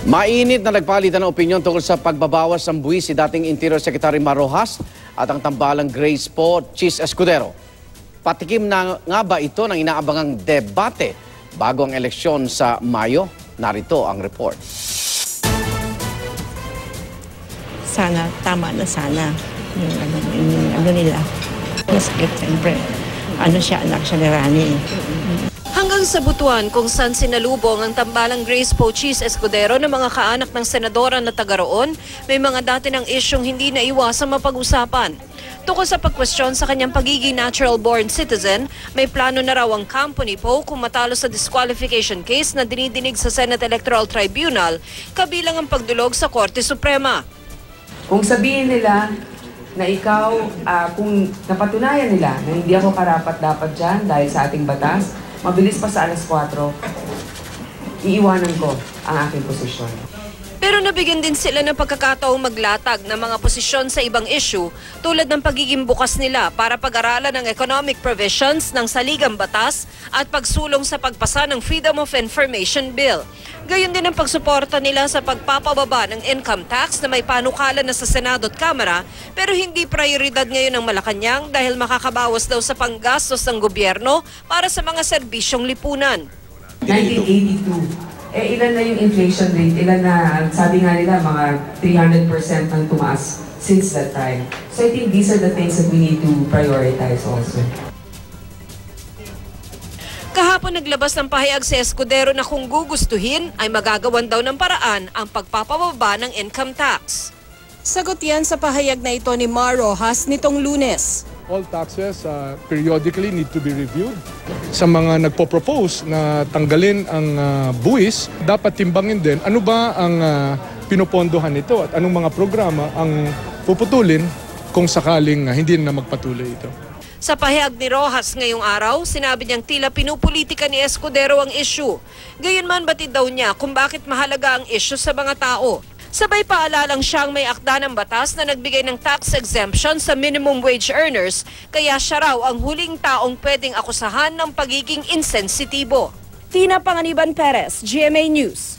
Mainit na nagpalitan ng opinyon tungkol sa pagbabawas ng buwis si dating Interior Secretary Mar Rojas at ang tambalang Grace po Chis Escudero. Patikim na nga ba ito ng inaabangang debate bago ang eleksyon sa Mayo? Narito ang report. Sana, tama na sana yung ano nila. Masakit siyempre. Anak siya ni Rani. Hanggang sa Butuan kung saan sinalubong ang tambalang Grace po Chis Escudero ng mga kaanak ng senadora na taga roon, may mga dati ng isyong hindi na iwasang mapag-usapan. Tungkol sa pagkwestiyon sa kanyang pagiging natural-born citizen, may plano na raw ang kampo ni Poe kung matalo sa disqualification case na dinidinig sa Senate Electoral Tribunal, kabilang ang pagdulog sa Korte Suprema. Kung sabihin nila na ikaw, kung napatunayan nila na hindi ako karapat-dapat dyan dahil sa ating batas, mabilis pa sa alas 4, iiwanan ko ang aking posisyon. Pero nabigyan din sila ng pagkakataong maglatag ng mga posisyon sa ibang issue tulad ng pagiging bukas nila para pag-aralan ng economic provisions ng saligang batas at pagsulong sa pagpasa ng Freedom of Information Bill. Gayon din ang pagsuporta nila sa pagpapababa ng income tax na may panukala na sa Senado at Kamara pero hindi prioridad ngayon ng Malacanang dahil makakabawas daw sa panggastos ng gobyerno para sa mga serbisyong lipunan. 1982. Ilan na yung inflation rate? Ilan na, sabi nga nila, mga 300% ang tumaas since that time. So I think these are the things that we need to prioritize also. Kahapon naglabas ng pahayag si Escudero na kung gugustuhin ay magagawan daw ng paraan ang pagpapababa ng income tax. Sagot yan sa pahayag na ito ni Mar Rojas nitong Lunes. All taxes periodically need to be reviewed. Sa mga nagpo-propose na tanggalin ang buwis, dapat timbangin din ano ba ang pinopondohan nito at anong mga programa ang puputulin kung sakaling hindi na magpatuloy ito. Sa pahayag ni Rojas ngayong araw, sinabi niyang tila pinupolitika ni Escudero ang issue. Gayunman batid daw niya kung bakit mahalaga ang issue sa mga tao. Sabay paalalang siyang may akda ng batas na nagbigay ng tax exemption sa minimum wage earners, kaya siya raw ang huling taong pwedeng akusahan ng pagiging insensitibo. Tina Panganiban Perez, GMA News.